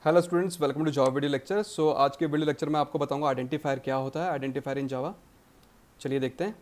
Hello students, welcome to Java video lecture. So आज के video lecture में आपको बताऊंगा आइडेंटिफायर क्या होता है, आइडेंटिफायर इन जावा। चलिए देखते हैं।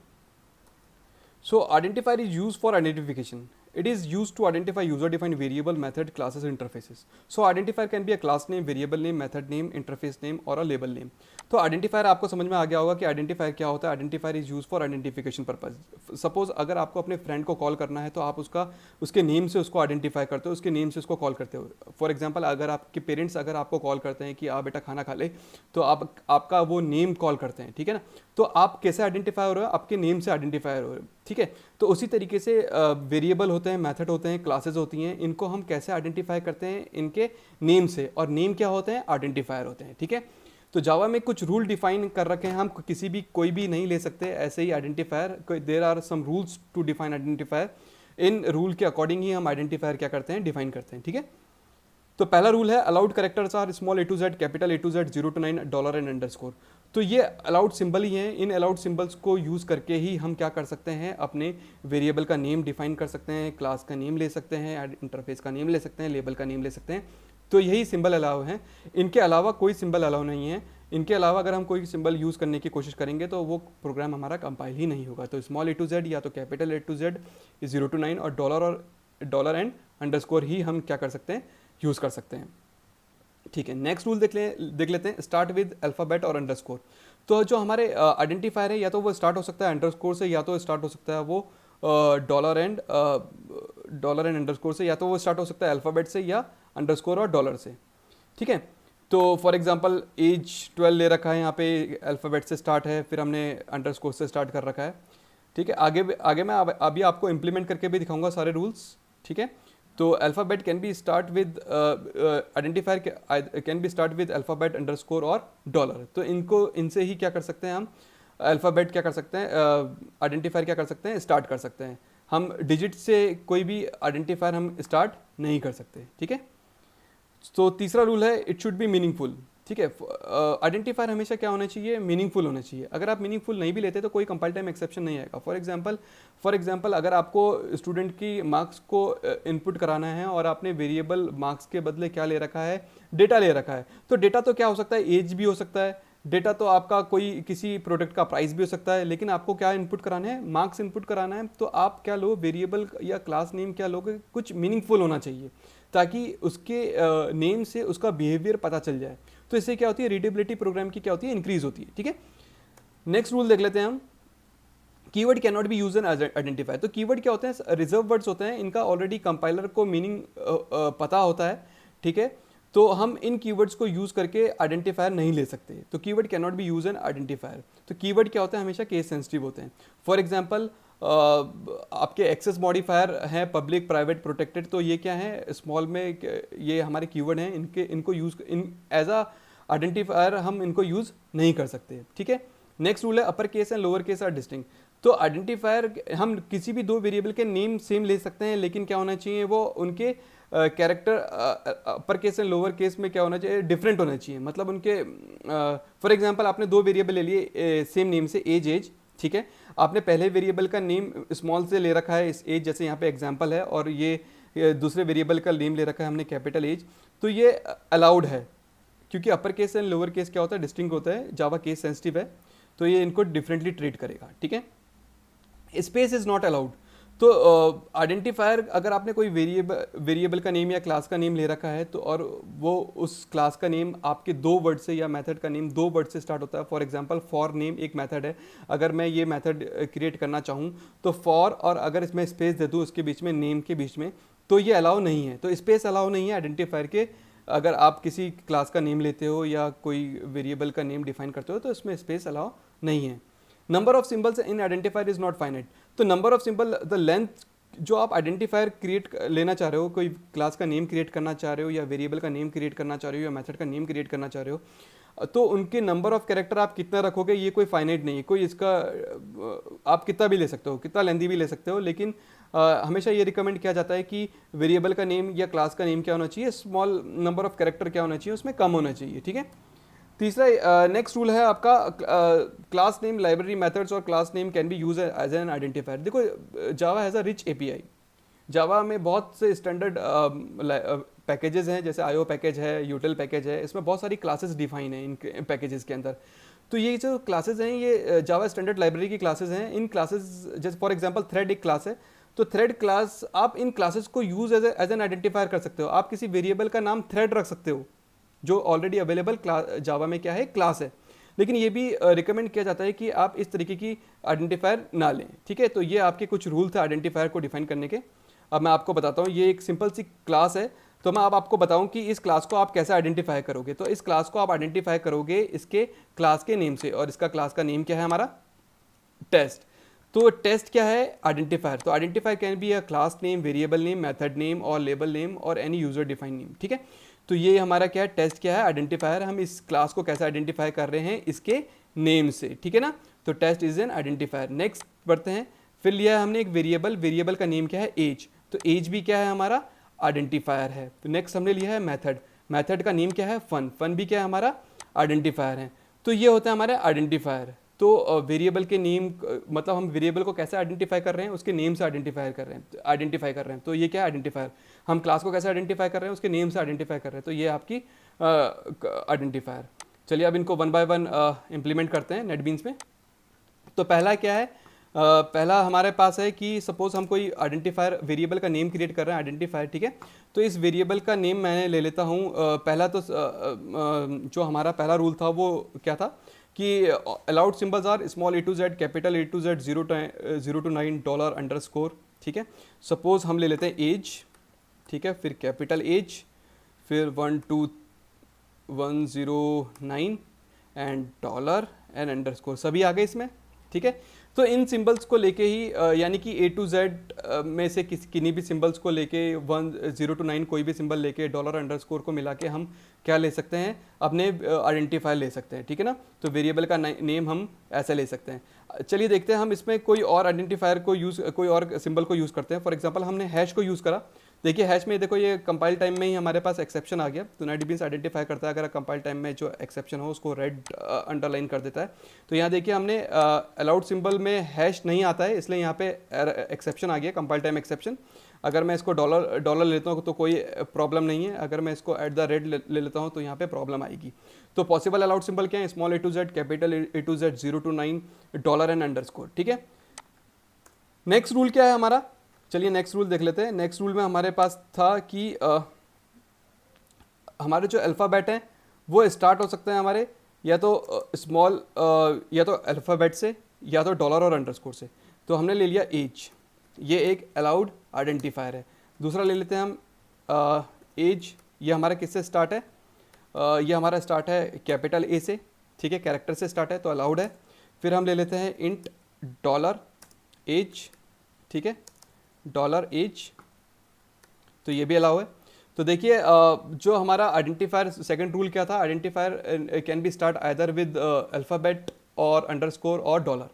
So identifier is used for identification. It is used to identify user-defined variable, method, classes, interfaces. So identifier can be a class name, variable name, method name, interface name और a label name. तो identifier आपको समझ में आ गया होगा कि identifier क्या होता है। Identifier is use for identification purpose. Suppose अगर आपको अपने फ्रेंड को कॉल करना है तो आप उसके नेम से उसको आइडेंटिफाई करते हो, उसके नेम से उसको कॉल करते हो। फॉर एग्जांपल अगर आपके पेरेंट्स अगर आपको कॉल करते हैं कि आप बेटा खाना खा ले, तो आपका वो नेम कॉल करते हैं, ठीक है ना। तो आप कैसे आइडेंटिफाई हो रहे हो? आपके नेम से आइडेंटिफाई हो रहे हो, ठीक है। तो उसी तरीके से वेरिएबल होते हैं, मेथड होते हैं, क्लासेस होती हैं, इनको हम कैसे आइडेंटिफाई करते हैं? इनके नेम से। और नेम क्या होते हैं? आइडेंटिफायर होते हैं, ठीक है। तो जावा में कुछ रूल डिफाइन कर रखे हैं, हम कोई भी नहीं ले सकते ऐसे ही identifier. There are some rules to define identifier. इन रूल के अकॉर्डिंग ही हम आइडेंटिफायर क्या करते हैं? डिफाइन करते हैं, ठीक है। तो पहला रूल है allowed characters are small A to Z, capital A to Z, 0 to 9, dollar and underscore. तो ये अलाउड सिंबल ही हैं। इन अलाउड सिंबल्स को यूज़ करके ही हम क्या कर सकते हैं? अपने वेरिएबल का नेम डिफाइन कर सकते हैं, क्लास का नेम ले सकते हैं, इंटरफेस का नेम ले सकते हैं, लेबल का नेम ले सकते हैं। तो यही सिंबल अलाउ हैं। इनके अलावा कोई सिंबल अलाउ नहीं है। इनके अलावा अगर हम कोई सिंबल यूज़ करने की कोशिश करेंगे तो वो प्रोग्राम हमारा कंपाइल ही नहीं होगा। तो स्मॉल ए टू जेड या तो capital A to Z, 0 to 9 और डॉलर एंड अंडरस्कोर ही हम क्या कर सकते हैं? यूज़ कर सकते हैं, ठीक है। नेक्स्ट रूल देख लेते हैं। स्टार्ट विद अल्फ़ाबेट और अंडरस्कोर। तो जो हमारे आइडेंटिफायर है, या तो वो स्टार्ट हो सकता है अंडरस्कोर से, या तो स्टार्ट हो सकता है वो डॉलर एंड अंडरस्कोर से, या तो वो स्टार्ट हो सकता है अल्फ़ाबेट से या अंडरस्कोर और डॉलर से, ठीक है। तो फॉर एग्जांपल एज 12 ले रखा है, यहाँ पे अल्फ़ाबेट से स्टार्ट है, फिर हमने अंडरस्कोर से स्टार्ट कर रखा है, ठीक है। आगे आगे मैं अभी आपको इम्प्लीमेंट करके भी दिखाऊंगा सारे रूल्स, ठीक है। तो alphabet can be start with identifier can be start with alphabet, underscore और डॉलर। तो इनसे ही क्या कर सकते हैं हम? अल्फ़ाबेट क्या कर सकते हैं? आइडेंटिफायर क्या कर सकते हैं? स्टार्ट कर सकते हैं। हम डिजिट से कोई भी आइडेंटिफायर हम स्टार्ट नहीं कर सकते, ठीक है। तो तीसरा रूल है इट शुड बी मीनिंगफुल, ठीक है। आइडेंटिफायर हमेशा क्या होना चाहिए? मीनिंगफुल होना चाहिए। अगर आप मीनिंगफुल नहीं भी लेते तो कोई कंपाइल टाइम एक्सेप्शन नहीं आएगा। फॉर एग्जांपल अगर आपको स्टूडेंट की मार्क्स को इनपुट कराना है और आपने वेरिएबल मार्क्स के बदले क्या ले रखा है? डेटा ले रखा है। तो डेटा तो क्या हो सकता है? एज भी हो सकता है, डेटा तो आपका कोई किसी प्रोडक्ट का प्राइस भी हो सकता है, लेकिन आपको क्या इनपुट कराना है? मार्क्स इनपुट कराना है। तो आप क्या लो? वेरिएबल या क्लास नेम क्या लोगे? कुछ मीनिंगफुल होना चाहिए, ताकि उसके नेम से उसका बिहेवियर पता चल जाए। तो इससे क्या होती है? रीडेबिलिटी प्रोग्राम की क्या होती है? इंक्रीज होती है, ठीक है। नेक्स्ट रूल देख लेते हैं हम। Keyword can not be use an identifier. तो कीवर्ड क्या होते हैं? रिजर्व वर्ड्स होते हैं, इनका ऑलरेडी कंपाइलर को मीनिंग पता होता है, ठीक है। तो हम इन कीवर्ड्स को यूज करके आइडेंटिफायर नहीं ले सकते। तो keyword can not be use an identifier. तो कीवर्ड क्या होते हैं? हमेशा केस सेंसिटिव होते हैं। फॉर एग्जाम्पल आपके एक्सेस मॉडिफायर हैं पब्लिक, प्राइवेट, प्रोटेक्टेड। तो ये क्या है? स्मॉल में ये हमारे कीवर्ड हैं, इनको यूज एज अ आइडेंटिफायर हम इनको यूज नहीं कर सकते, ठीक है। नेक्स्ट रूल है upper case and lower case are distinct. तो आइडेंटिफायर हम किसी भी दो वेरिएबल के नेम सेम ले सकते हैं, लेकिन क्या होना चाहिए? वो उनके character upper case and lower case में क्या होना चाहिए? डिफरेंट होना चाहिए। मतलब उनके फॉर एग्जांपल आपने दो वेरिएबल ले लिए सेम नेम से, एज, ठीक है। आपने पहले वेरिएबल का नेम स्मॉल से ले रखा है, इस एज जैसे यहाँ पे एग्जांपल है, और ये दूसरे वेरिएबल का नेम ले रखा है हमने कैपिटल एज। तो ये अलाउड है, क्योंकि अपर केस एंड लोअर केस क्या होता है? डिस्टिंक्ट होता है। जावा केस सेंसिटिव है, तो ये इनको डिफरेंटली ट्रीट करेगा, ठीक है। Space is not allowed. तो आइडेंटिफायर अगर आपने कोई वेरिएबल का नेम या क्लास का नेम ले रखा है, तो और वो उस क्लास का नेम आपके दो वर्ड से, या मेथड का नेम दो वर्ड से स्टार्ट होता है। फॉर एग्जांपल फॉर नेम एक मेथड है, अगर मैं ये मेथड क्रिएट करना चाहूँ तो फॉर, और अगर इसमें स्पेस दे दूँ उसके बीच में, नेम के बीच में, तो ये अलाउ नहीं है। तो स्पेस अलाउ नहीं है आइडेंटिफायर के। अगर आप किसी क्लास का नेम लेते हो या कोई वेरिएबल का नेम डिफाइन करते हो तो इसमें स्पेस अलाउ नहीं है। Number of symbols in identifier is not finite. तो number of symbol, the length जो आप आइडेंटिफायर क्रिएट लेना चाह रहे हो, कोई क्लास का नेम क्रिएट करना चाह रहे हो, या वेरिएबल का नेम क्रिएट करना चाह रहे हो, या मेथड का नेम क्रिएट करना चाह रहे हो, तो उनके नंबर ऑफ कैरेक्टर आप कितना रखोगे ये कोई फाइनाइट नहीं है। कोई इसका आप कितना भी ले सकते हो, कितना लेंदी भी ले सकते हो, लेकिन हमेशा ये रिकमेंड किया जाता है कि वेरिएबल का नेम या क्लास का नेम क्या होना चाहिए? स्मॉल नंबर ऑफ कैरेक्टर क्या होना चाहिए? उसमें कम होना चाहिए, ठीक है। तीसरा नेक्स्ट रूल है आपका क्लास नेम, लाइब्रेरी, मेथड्स और class name can be use as an identifier. देखो Java has a rich API. Java में बहुत से स्टैंडर्ड पैकेजेस हैं, जैसे IO पैकेज है, यूटिल पैकेज है, इसमें बहुत सारी क्लासेस डिफाइन हैं इन पैकेजेस के अंदर। तो ये जो क्लासेस हैं ये जावा स्टैंडर्ड लाइब्रेरी की क्लासेस हैं। इन क्लासेस जैसे फॉर एग्जांपल थ्रेड एक क्लास है, तो थ्रेड क्लास आप इन क्लासेस को यूज एज एन आइडेंटिफायर कर सकते हो। आप किसी वेरिएबल का नाम थ्रेड रख सकते हो जो ऑलरेडी अवेलेबल जावा में क्या है, क्लास है। लेकिन ये भी रिकमेंड किया जाता है कि आप इस तरीके की आइडेंटिफायर ना लें, ठीक है। तो ये आपके कुछ रूल थे आइडेंटिफायर को डिफाइन करने के। अब मैं आपको बताता हूँ, ये एक सिंपल सी क्लास है, तो मैं अब आपको बताऊं कि इस क्लास को आप कैसे आइडेंटिफाई करोगे। तो इस क्लास को आप आइडेंटिफाई करोगे इसके क्लास के नेम से, और इसका क्लास का नेम क्या है हमारा, टेस्ट। तो टेस्ट क्या है, आइडेंटिफायर। तो identifier can be a class name, variable name, method name और लेबल नेम और एनी यूजर डिफाइन नेम, ठीक है। तो ये हमारा क्या है, टेस्ट क्या है, आइडेंटिफायर। हम इस क्लास को कैसे आइडेंटिफाई कर रहे हैं, इसके नेम से, ठीक है ना। तो test is an identifier. Next बढ़ते हैं, फिर लिया है हमने एक वेरिएबल, वेरिएबल का नेम क्या है, एज। तो एज भी क्या है हमारा, आइडेंटिफायर है। तो नेक्स्ट हमने लिया है मेथड, मेथड का नेम क्या है, फन, फन भी क्या है हमारा, आइडेंटिफायर है। तो ये होता है हमारे आइडेंटिफायर। तो वेरिएबल के नेम, मतलब हम वेरिएबल को कैसे आइडेंटिफाई कर रहे हैं, उसके नेम से आइडेंटिफाई कर रहे हैं। तो ये क्या है, आइडेंटिफायर। हम क्लास को कैसे आइडेंटिफाई कर रहे हैं, उसके नेम से आइडेंटिफाई कर रहे हैं। तो ये आपकी आइडेंटिफायर। चलिए अब इनको वन बाय वन इम्प्लीमेंट करते हैं नेटबीन्स में। तो पहला क्या है, पहला हमारे पास है कि सपोज हम कोई आइडेंटिफायर वेरिएबल का नेम क्रिएट कर रहे हैं, आइडेंटिफायर, ठीक है। तो इस वेरिएबल का नेम मैंने ले लेता हूँ। पहला तो जो हमारा पहला रूल था वो क्या था कि allowed symbols are small A to Z, capital A to Z, 0 to 9 $_, ठीक है। सपोज हम ले लेते हैं एज, ठीक है, फिर कैपिटल एज, फिर 12109 एंड डॉलर एंड अंडरस्कोर, सभी आ गए इसमें, ठीक है। तो इन सिंबल्स को लेके ही यानी कि A to Z में से किन्हीं भी सिंबल्स को लेके 0 to 9 कोई भी सिंबल लेके $_ को मिला के हम क्या ले सकते हैं, अपने आइडेंटिफायर ले सकते हैं, ठीक है ना। तो वेरिएबल का नेम हम ऐसे ले सकते हैं। चलिए देखते हैं हम इसमें कोई और आइडेंटिफायर को कोई और सिंबल को यूज़ करते हैं। फॉर एग्जाम्पल हमने हैश को यूज़ करा। देखिए हैश में देखो ये कंपाइल टाइम में ही हमारे पास एक्सेप्शन आ गया। तो नेटबीन्स आइडेंटिफाई करता है अगर कंपाइल टाइम में जो एक्सेप्शन हो उसको रेड अंडरलाइन कर देता है। तो यहाँ देखिए हमने अलाउड सिंबल में हैश नहीं आता है, इसलिए यहाँ पे एक्सेप्शन आ गया, कंपाइल टाइम एक्सेप्शन। अगर मैं इसको डॉलर लेता हूँ तो कोई प्रॉब्लम नहीं है, अगर मैं इसको @ ले लेता हूँ तो यहाँ पे प्रॉब्लम आएगी। तो पॉसिबल अलाउड सिंबल क्या है, small A to Z, capital A to Z, 0 to 9 $_ and underscore, ठीक है। नेक्स्ट रूल क्या है हमारा, चलिए नेक्स्ट रूल देख लेते हैं। नेक्स्ट रूल में हमारे पास था कि हमारे जो अल्फ़ाबेट हैं वो स्टार्ट हो सकते हैं हमारे या तो स्मॉल या तो अल्फ़ाबेट से या तो डॉलर और अंडरस्कोर से। तो हमने ले लिया एज, ये एक अलाउड आइडेंटिफायर है। दूसरा ले लेते हैं हम एज, ये हमारा किससे स्टार्ट है, ये हमारा स्टार्ट है कैपिटल ए से, ठीक है, कैरेक्टर से स्टार्ट है तो अलाउड है। फिर हम ले लेते हैं इंट डॉलर एज, ठीक है, डॉलर एज, तो ये भी अलाउ है। तो देखिए जो हमारा आइडेंटिफायर सेकंड रूल क्या था, identifier can be start either with alphabet और अंडरस्कोर और डॉलर,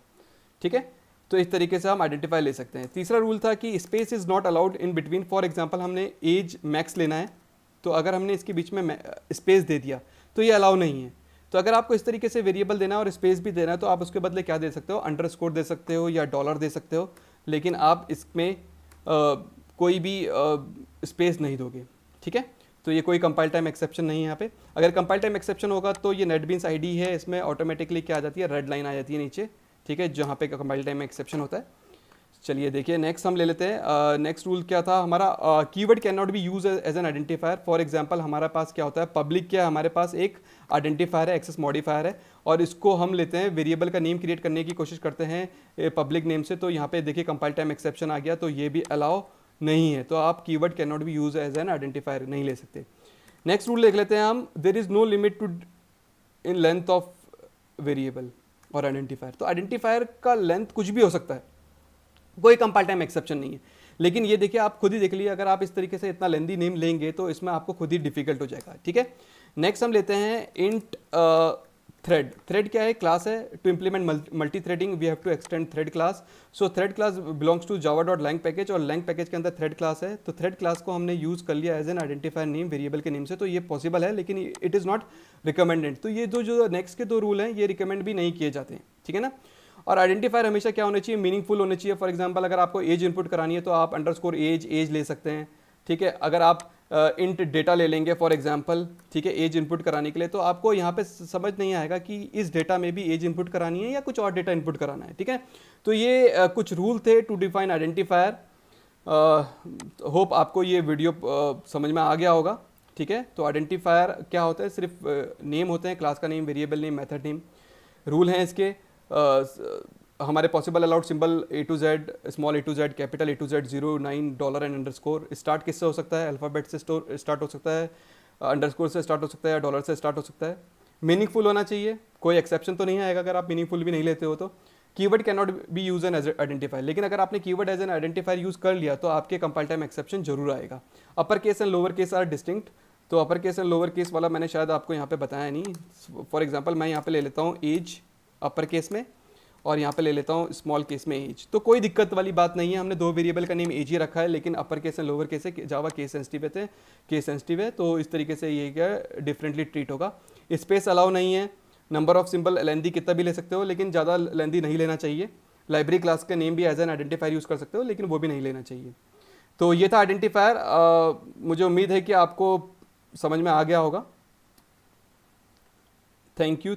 ठीक है। तो इस तरीके से हम आइडेंटिफाई ले सकते हैं। तीसरा रूल था कि space is not allowed in between. For example हमने एज मैक्स लेना है, तो अगर हमने इसके बीच में स्पेस दे दिया तो ये अलाउ नहीं है। तो अगर आपको इस तरीके से वेरिएबल देना है और स्पेस भी देना है तो आप उसके बदले क्या दे सकते हो, अंडरस्कोर दे सकते हो या डॉलर दे सकते हो, लेकिन आप इसमें कोई भी स्पेस नहीं दोगे, ठीक है। तो ये कोई कंपाइल टाइम एक्सेप्शन नहीं है यहाँ पे। अगर कंपाइल टाइम एक्सेप्शन होगा तो ये नेटबीन्स आईडी है, इसमें ऑटोमेटिकली क्या आ जाती है, रेड लाइन आ जाती है नीचे, ठीक है, जहाँ पे कंपाइल टाइम एक्सेप्शन होता है। चलिए देखिए नेक्स्ट हम ले लेते हैं। नेक्स्ट रूल क्या था हमारा, keyword can not be use as an identifier. For example हमारे पास क्या होता है, पब्लिक क्या हमारे पास एक आइडेंटिफायर है, एक्सेस मॉडिफायर है, और इसको हम लेते हैं वेरिएबल का नेम क्रिएट करने की कोशिश करते हैं पब्लिक नेम से। तो यहाँ पे देखिए कंपाइल टाइम एक्सेप्शन आ गया, तो ये भी अलाउ नहीं है। तो आप keyword can not be use as an identifier नहीं ले सकते। नेक्स्ट रूल देख लेते हैं हम, there is no limit to in length of variable और आइडेंटिफायर। तो आइडेंटिफायर का लेंथ कुछ भी हो सकता है, कोई कंपाइल टाइम एक्सेप्शन नहीं है। लेकिन ये देखिए आप खुद ही देख लीजिए, अगर आप इस तरीके से इतना लेंदी नेम लेंगे तो इसमें आपको खुद ही डिफिकल्ट हो जाएगा, ठीक है। नेक्स्ट हम लेते हैं इंट थ्रेड। थ्रेड क्या है, क्लास है। To implement multi threading we have to extend thread class. So thread class belongs to java.lang package, और lang पैकेज के अंदर थ्रेड क्लास है। तो थ्रेड क्लास को हमने यूज़ कर लिया as an identifier name variable के नेम से, तो ये पॉसिबल है, लेकिन इट इज़ नॉट रिकमेंडेड। तो ये जो नेक्स्ट के दो रूल हैं ये रिकमेंड भी नहीं किए जाते हैं, ठीक है ना। और आइडेंटिफायर हमेशा क्या होना चाहिए, मीनिंगफुल होना चाहिए। फॉर एग्जांपल अगर आपको एज इनपुट करानी है तो आप अंडरस्कोर एज ले सकते हैं, ठीक है। अगर आप इंट डेटा ले लेंगे फॉर एग्जांपल, ठीक है, एज इनपुट कराने के लिए, तो आपको यहाँ पे समझ नहीं आएगा कि इस डेटा में भी एज इनपुट करानी है या कुछ और डेटा इनपुट कराना है, ठीक है। तो ये कुछ रूल थे टू डिफाइन आइडेंटिफायर। होप आपको ये वीडियो समझ में आ गया होगा, ठीक है। तो आइडेंटिफायर क्या होता है, सिर्फ नेम होते हैं, क्लास का name, variable name, method name. Rule हैं इसके, हमारे possible allowed symbol A to Z, small A to Z, capital A to Z, 0, 9, dollar and underscore. Start किससे हो सकता है, अल्फ़ाबेट से स्टार्ट हो सकता है, अंडरस्कोर से स्टार्ट हो सकता है, डॉलर से स्टार्ट हो सकता है। मीनिंगफुल होना चाहिए, कोई एक्सेप्शन तो नहीं आएगा अगर आप मीनिंगफुल भी नहीं लेते हो तो। Keyword can not be use an identifier, लेकिन अगर आपने keyword as an identifier use कर लिया तो आपके कंपाइल टाइम एक्सेप्शन जरूर आएगा। Upper case and lower case are distinct, तो upper case and lower case वाला मैंने शायद आपको यहाँ पे बताया नहीं। फॉर एग्जांपल मैं यहाँ पे ले लेता हूँ एज अपर केस में, और यहाँ पे ले लेता हूँ स्मॉल केस में एज, तो कोई दिक्कत वाली बात नहीं है। हमने दो वेरिएबल का नेम एज ही रखा है, लेकिन अपर केस एंड लोअर केस है, जावा केस सेंसिटिव है, तो इस तरीके से ये क्या डिफरेंटली ट्रीट होगा। स्पेस अलाउ नहीं है, नंबर ऑफ सिंबल लेंदी कितना भी ले सकते हो, लेकिन ज़्यादा लेंदी नहीं लेना चाहिए। लाइब्रेरी क्लास का नेम भी एज एन आइडेंटिफायर यूज़ कर सकते हो, लेकिन वो भी नहीं लेना चाहिए। तो ये था आइडेंटिफायर। मुझे उम्मीद है कि आपको समझ में आ गया होगा। Thank you.